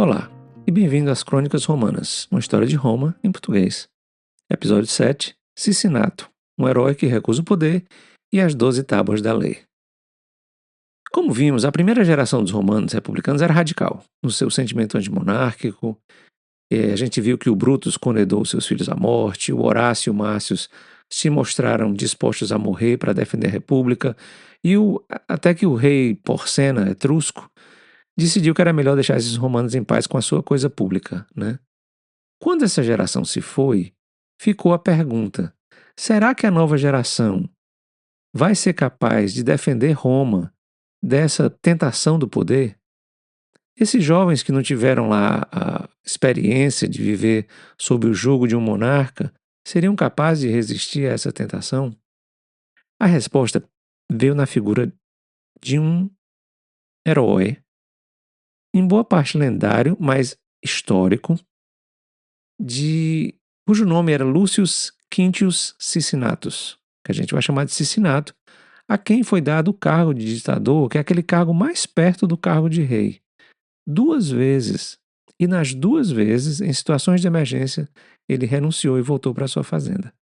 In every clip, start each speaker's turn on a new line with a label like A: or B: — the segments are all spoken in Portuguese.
A: Olá, e bem-vindo às Crônicas Romanas, uma história de Roma em português. Episódio 7, Cicinato, um herói que recusa o poder e as 12 tábuas da lei. Como vimos, a primeira geração dos romanos republicanos era radical, no seu sentimento antimonárquico. A gente viu que o Brutus condenou seus filhos à morte, o Horácio e o Márcio se mostraram dispostos a morrer para defender a república, e até que o rei Porcena, etrusco, decidiu que era melhor deixar esses romanos em paz com a sua coisa pública, né? Quando essa geração se foi, ficou a pergunta: será que a nova geração vai ser capaz de defender Roma dessa tentação do poder? Esses jovens que não tiveram lá a experiência de viver sob o jugo de um monarca, seriam capazes de resistir a essa tentação? A resposta veio na figura de um herói, em boa parte lendário, mas histórico, cujo nome era Lucius Quintius Cincinnatus, que a gente vai chamar de Cincinnato, a quem foi dado o cargo de ditador, que é aquele cargo mais perto do cargo de rei, 2 vezes. E nas 2 vezes, em situações de emergência, ele renunciou e voltou para sua fazenda.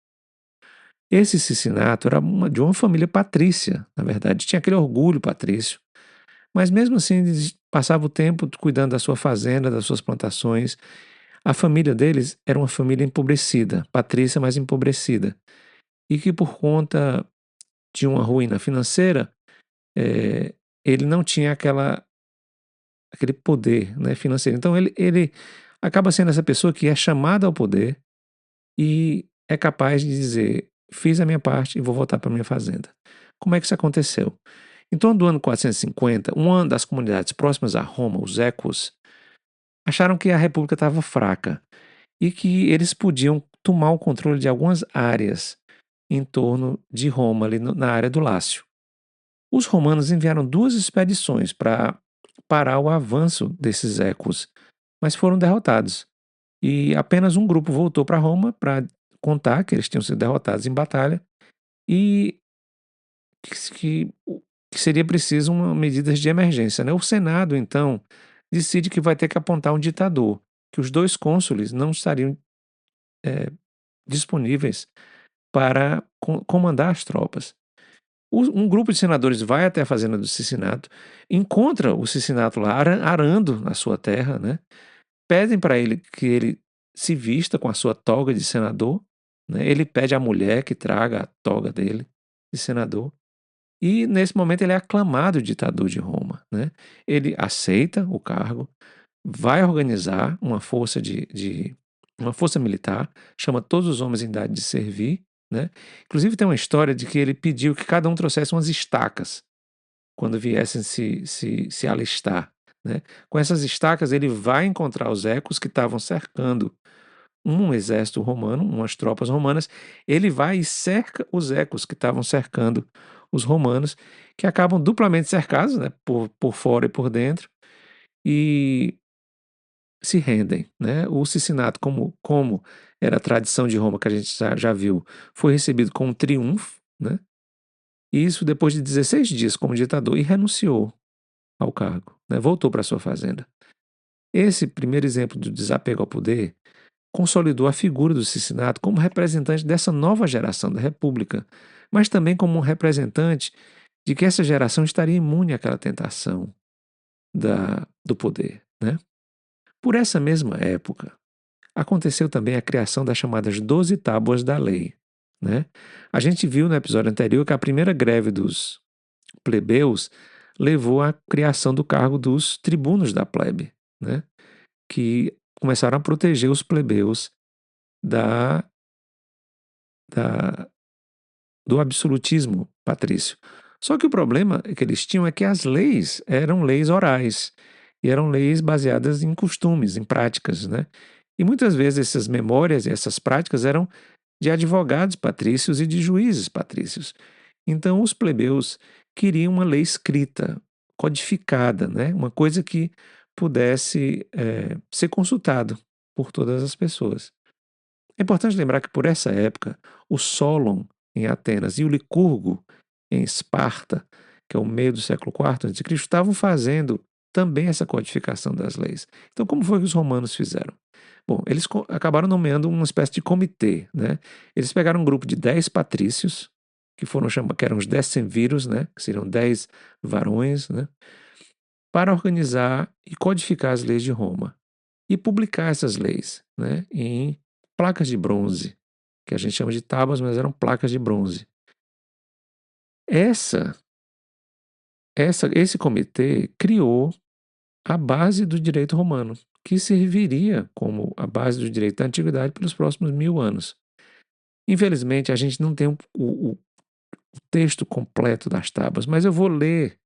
A: Esse Cincinnato era de uma família patrícia, na verdade, tinha aquele orgulho patrício, mas mesmo assim ele passava o tempo cuidando da sua fazenda, das suas plantações. A família deles era uma família empobrecida, patrícia, mas empobrecida, e que por conta de uma ruína financeira, ele não tinha aquele poder, né, financeiro. Então ele acaba sendo essa pessoa que é chamada ao poder e é capaz de dizer: fiz a minha parte e vou voltar para minha fazenda. Como é que isso aconteceu? Em torno do ano 450, uma das comunidades próximas a Roma, os Équos, acharam que a república estava fraca e que eles podiam tomar o controle de algumas áreas em torno de Roma, ali na área do Lácio. Os romanos enviaram 2 expedições para parar o avanço desses Équos, mas foram derrotados. E apenas um grupo voltou para Roma para contar que eles tinham sido derrotados em batalha e que seria preciso medidas de emergência, né? O Senado, então, decide que vai ter que apontar um ditador, que os 2 cônsules não estariam disponíveis para comandar as tropas. Um grupo de senadores vai até a fazenda do Cincinnato, encontra o Cincinnato lá arando a sua terra, né? Pedem para ele que ele se vista com a sua toga de senador, né? Ele pede à mulher que traga a toga dele de senador. E nesse momento ele é aclamado ditador de Roma, né? Ele aceita o cargo, vai organizar uma força uma força militar, chama todos os homens em idade de servir, né? Inclusive tem uma história de que ele pediu que cada um trouxesse umas estacas quando viessem se alistar, né? Com essas estacas ele vai encontrar os ecos que estavam cercando um exército romano, umas tropas romanas. Ele vai e cerca os ecos que estavam cercando os romanos, que acabam duplamente cercados, né? Por fora e por dentro, e se rendem, né? O Cincinnato, como era a tradição de Roma, que a gente já viu, foi recebido com um triunfo, né? E isso depois de 16 dias como ditador, e renunciou ao cargo, né? Voltou para sua fazenda. Esse primeiro exemplo do desapego ao poder consolidou a figura do Cincinnato como representante dessa nova geração da República, mas também como um representante de que essa geração estaria imune àquela tentação do poder, né? Por essa mesma época, aconteceu também a criação das chamadas 12 Tábuas da Lei, né? A gente viu no episódio anterior que a primeira greve dos plebeus levou à criação do cargo dos tribunos da plebe, né? Que começaram a proteger os plebeus da, da, do absolutismo patrício. Só que o problema que eles tinham é que as leis eram leis orais e eram leis baseadas em costumes, em práticas, né? E muitas vezes essas memórias e essas práticas eram de advogados patrícios e de juízes patrícios. Então os plebeus queriam uma lei escrita, codificada, né? Uma coisa que pudesse ser consultado por todas as pessoas. É importante lembrar que por essa época, o Solon em Atenas e o Licurgo em Esparta, que é o meio do século IV a.C., estavam fazendo também essa codificação das leis. Então, como foi que os romanos fizeram? Bom, eles acabaram nomeando uma espécie de comitê, né? Eles pegaram um grupo de 10 patrícios, que foram chamados, que eram os decemviros, né? Que seriam 10 varões, né? Para organizar e codificar as leis de Roma e publicar essas leis, né? Em placas de bronze, que a gente chama de tábuas, mas eram placas de bronze. Essa, esse comitê criou a base do direito romano, que serviria como a base do direito da antiguidade pelos próximos 1000 anos. Infelizmente, a gente não tem o texto completo das tábuas, mas eu vou ler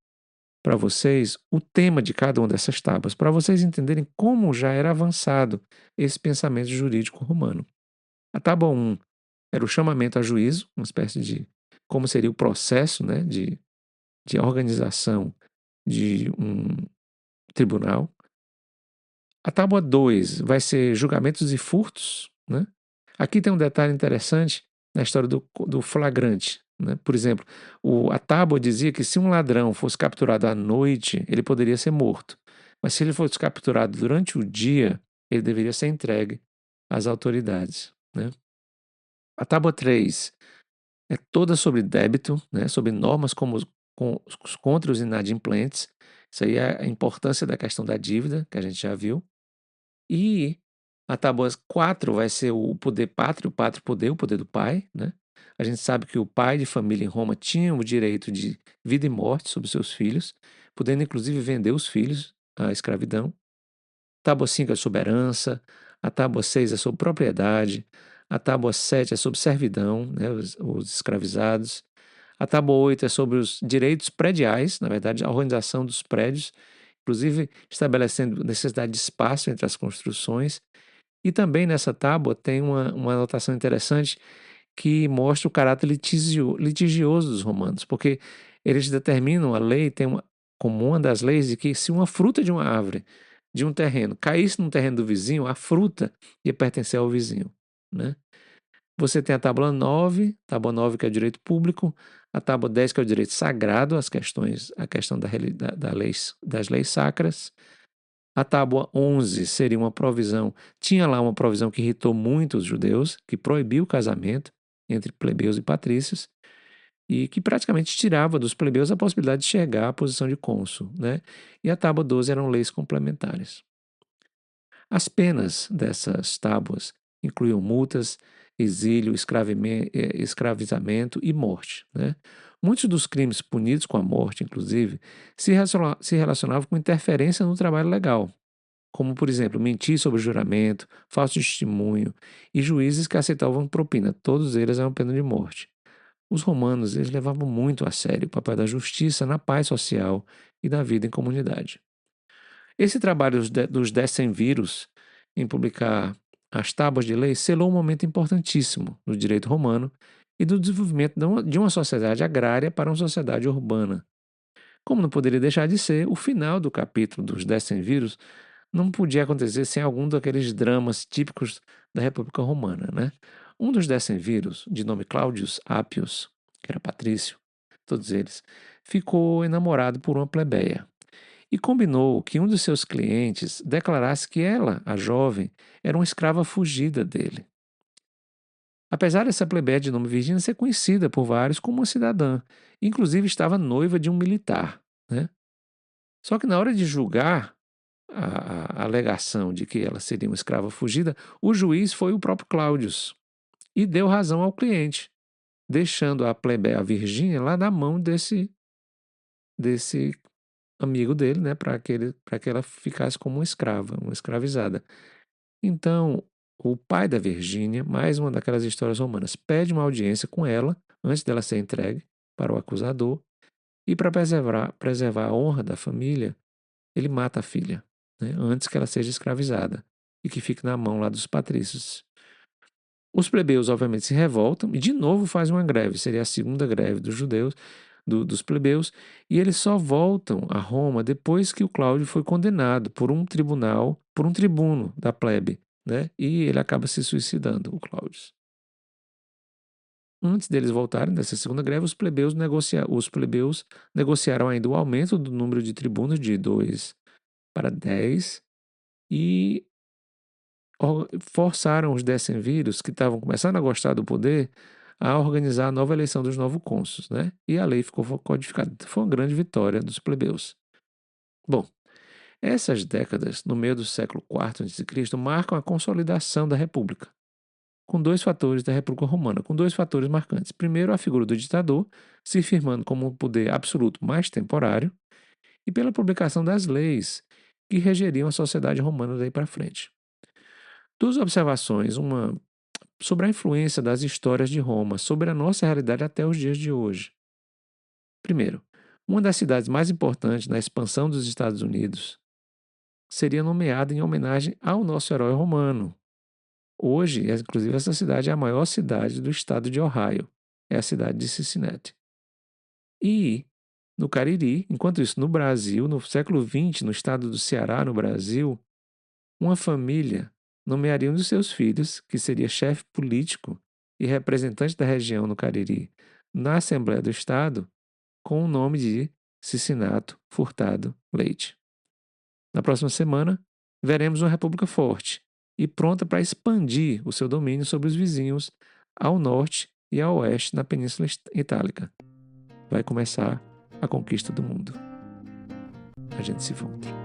A: para vocês o tema de cada uma dessas tábuas, para vocês entenderem como já era avançado esse pensamento jurídico romano. A tábua 1 era o chamamento a juízo, uma espécie de como seria o processo, né, de organização de um tribunal. A tábua 2 vai ser julgamentos e furtos, né? Aqui tem um detalhe interessante na história do flagrante, né? Por exemplo, a tábua dizia que se um ladrão fosse capturado à noite, ele poderia ser morto. Mas se ele fosse capturado durante o dia, ele deveria ser entregue às autoridades, né? A tábua 3 é toda sobre débito, né? Sobre normas como contra os inadimplentes. Isso aí é a importância da questão da dívida, que a gente já viu. E a tábua 4 vai ser o poder pátrio, o pátrio poder, o poder do pai, né? A gente sabe que o pai de família em Roma tinha o direito de vida e morte sobre seus filhos, podendo inclusive vender os filhos à escravidão. Tábua 5 é sobre herança, a tábua 6 é sobre propriedade, a tábua 7 é sobre servidão, né, os escravizados. A tábua 8 é sobre os direitos prediais, na verdade, a organização dos prédios, inclusive estabelecendo necessidade de espaço entre as construções. E também nessa tábua tem uma anotação interessante que mostra o caráter litigioso dos romanos, porque eles determinam a lei, tem como uma das leis, de que se uma fruta de uma árvore, de um terreno, caísse no terreno do vizinho, a fruta ia pertencer ao vizinho, né? Você tem a tábua 9 que é o direito público, a tábua 10 que é o direito sagrado, a questão das leis sacras. A tábua 11 seria uma provisão, tinha lá uma provisão que irritou muito os judeus, que proibiu o casamento entre plebeus e patrícios, e que praticamente tirava dos plebeus a possibilidade de chegar à posição de cônsul, né? E a tábua 12 eram leis complementares. As penas dessas tábuas incluíam multas, exílio, escravizamento e morte, né? Muitos dos crimes punidos com a morte, inclusive, se relacionavam com interferência no trabalho legal, como, por exemplo, mentir sobre o juramento, falso testemunho e juízes que aceitavam propina. Todos eles eram pena de morte. Os romanos eles levavam muito a sério o papel da justiça na paz social e na vida em comunidade. Esse trabalho dos decemviros em publicar as tábuas de lei selou um momento importantíssimo no direito romano e do desenvolvimento de uma sociedade agrária para uma sociedade urbana. Como não poderia deixar de ser, o final do capítulo dos decemviros não podia acontecer sem algum daqueles dramas típicos da República Romana, né? Um dos decemviros, de nome Claudius Appius, que era patrício, todos eles, ficou enamorado por uma plebeia e combinou que um dos seus clientes declarasse que ela, a jovem, era uma escrava fugida dele. Apesar dessa plebeia de nome Virgínia ser conhecida por vários como uma cidadã, inclusive estava noiva de um militar, né? Só que na hora de julgar a alegação de que ela seria uma escrava fugida, o juiz foi o próprio Cláudius e deu razão ao cliente, deixando a plebeia Virgínia lá na mão desse amigo dele, né, para que ela ficasse como uma escrava, uma escravizada. Então, o pai da Virgínia, mais uma daquelas histórias romanas, pede uma audiência com ela antes dela ser entregue para o acusador e para preservar a honra da família, ele mata a filha, né, antes que ela seja escravizada e que fique na mão lá dos patrícios. Os plebeus, obviamente, se revoltam e de novo fazem uma greve, seria a segunda greve dos judeus, dos plebeus, e eles só voltam a Roma depois que o Cláudio foi condenado por um tribunal, por um tribuno da plebe, né? E ele acaba se suicidando, o Cláudio. Antes deles voltarem dessa segunda greve, os plebeus negociaram ainda o aumento do número de tribunos de dois para 10 e forçaram os decemviros, que estavam começando a gostar do poder, a organizar a nova eleição dos novos cônsules, né? E a lei ficou codificada. Foi uma grande vitória dos plebeus. Bom, essas décadas, no meio do século IV a.C., marcam a consolidação da República, com dois fatores da República Romana, com dois fatores marcantes. Primeiro, a figura do ditador, se firmando como um poder absoluto mais temporário, e pela publicação das leis que regeriam a sociedade romana daí para frente. Duas observações, uma sobre a influência das histórias de Roma sobre a nossa realidade até os dias de hoje. Primeiro, uma das cidades mais importantes na expansão dos Estados Unidos seria nomeada em homenagem ao nosso herói romano. Hoje, inclusive, essa cidade é a maior cidade do estado de Ohio, é a cidade de Cincinnati. E no Cariri, enquanto isso, no Brasil, no século XX, no estado do Ceará, no Brasil, uma família nomearia um dos seus filhos, que seria chefe político e representante da região no Cariri, na Assembleia do Estado, com o nome de Cincinato Furtado Leite. Na próxima semana, veremos uma república forte e pronta para expandir o seu domínio sobre os vizinhos ao norte e ao oeste na Península Itálica. Vai começar a conquista do mundo. A gente se encontra.